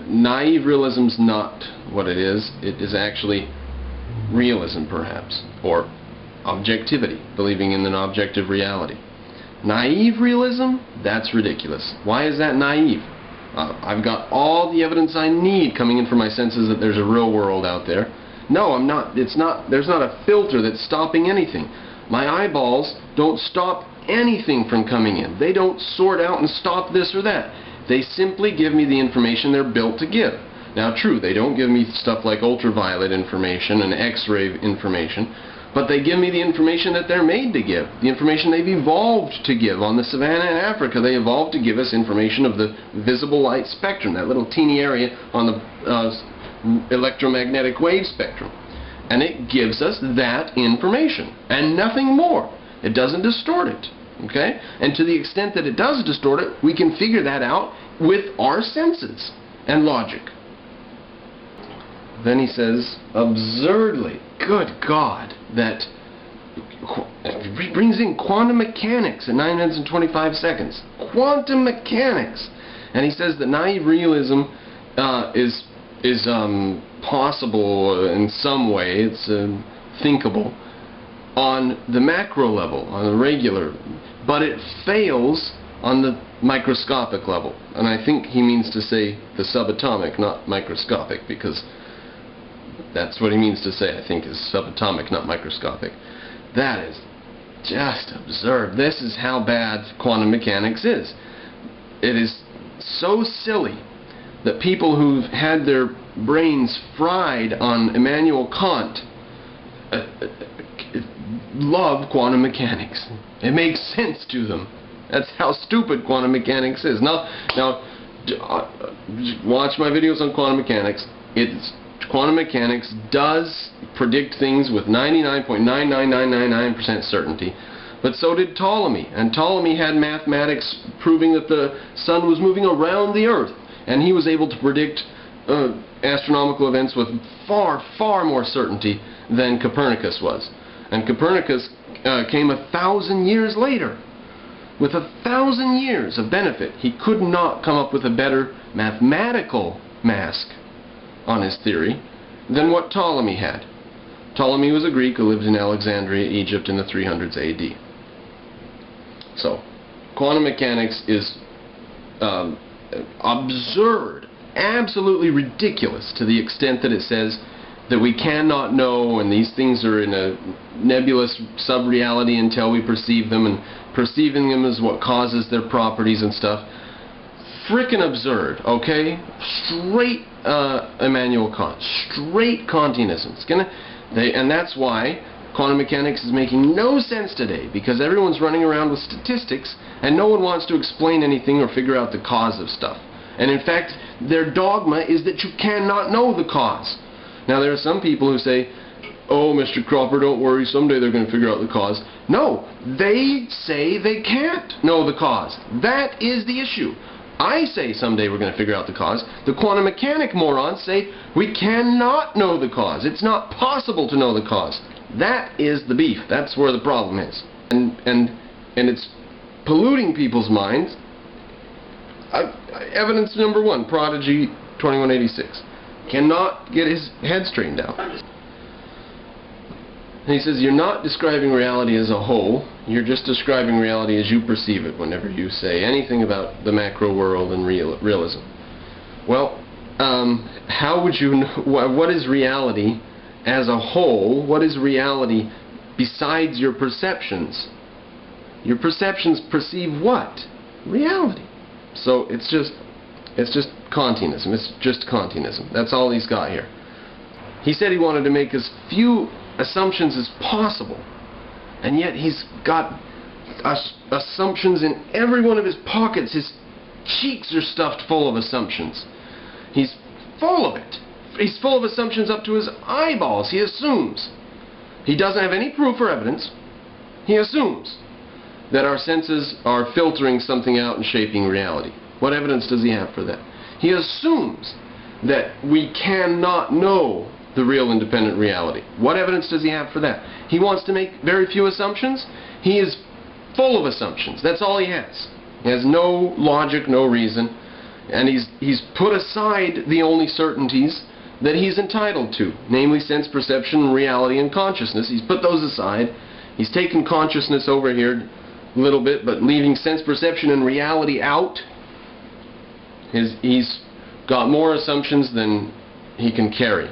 naive realism's not what it is. It is actually realism, perhaps, or objectivity, believing in an objective reality. Naive realism? That's ridiculous. Why is that naive? I've got all the evidence I need coming in from my senses that there's a real world out there. No, I'm not. It's not. There's not a filter that's stopping anything. My eyeballs don't stop anything from coming in. They don't sort out and stop this or that. They simply give me the information they're built to give. Now, true, they don't give me stuff like ultraviolet information and X-ray information, but they give me the information that they're made to give, the information they've evolved to give. On the savannah in Africa, they evolved to give us information of the visible light spectrum, that little teeny area on the electromagnetic wave spectrum. And it gives us that information, and nothing more. It doesn't distort it. Okay? And to the extent that it does distort it, we can figure that out with our senses and logic. Then he says, absurdly, good God, that he brings in quantum mechanics at 9 minutes and 25 seconds. Quantum mechanics! And he says that naive realism is possible in some way, it's thinkable, on the macro level, on the regular, but it fails on the microscopic level. And I think he means to say the subatomic, not microscopic, because that's what he means to say, I think, is subatomic, not microscopic. That is just absurd. This is how bad quantum mechanics is. It is so silly that people who've had their brains fried on Immanuel Kant love quantum mechanics. It makes sense to them. That's how stupid quantum mechanics is. Now, watch my videos on quantum mechanics. Quantum mechanics does predict things with 99.99999% certainty. But so did Ptolemy. And Ptolemy had mathematics proving that the sun was moving around the Earth. And he was able to predict astronomical events with far, far more certainty than Copernicus was. And Copernicus came 1,000 years later. With 1,000 years of benefit, he could not come up with a better mathematical mask on his theory than what Ptolemy had. Ptolemy was a Greek who lived in Alexandria, Egypt in the 300s AD. So, quantum mechanics is absurd, absolutely ridiculous to the extent that it says that we cannot know, and these things are in a nebulous sub-reality until we perceive them, and perceiving them is what causes their properties and stuff. Frickin' absurd, okay? Straight Immanuel Kant, straight Kantianism. And that's why quantum mechanics is making no sense today, because everyone's running around with statistics and no one wants to explain anything or figure out the cause of stuff. And in fact, their dogma is that you cannot know the cause. Now, there are some people who say, oh, Mr. Cropper, don't worry, someday they're going to figure out the cause. No, they say they can't know the cause. That is the issue. I say someday we're going to figure out the cause. The quantum mechanic morons say we cannot know the cause. It's not possible to know the cause. That is the beef. That's where the problem is. And it's polluting people's minds. Evidence number one, Prodigy 2186. Cannot get his head straightened out. And he says, you're not describing reality as a whole, you're just describing reality as you perceive it whenever you say anything about the macro world and realism. Well, how would you know, what is reality as a whole? What is reality besides your perceptions? Your perceptions perceive what? Reality. So it's just Kantianism. It's just Kantianism. That's all he's got here. He said he wanted to make as few assumptions as possible, and yet he's got assumptions in every one of his pockets. His cheeks are stuffed full of assumptions. He's full of it. He's full of assumptions up to his eyeballs. He assumes. He doesn't have any proof or evidence. He assumes that our senses are filtering something out and shaping reality. What evidence does he have for that? He assumes that we cannot know the real independent reality. What evidence does he have for that? He wants to make very few assumptions. He is full of assumptions. That's all he has. He has no logic, no reason. And he's put aside the only certainties that he's entitled to, namely sense perception, reality, and consciousness. He's put those aside. He's taken consciousness over here a little bit, but leaving sense perception and reality out. He's got more assumptions than he can carry.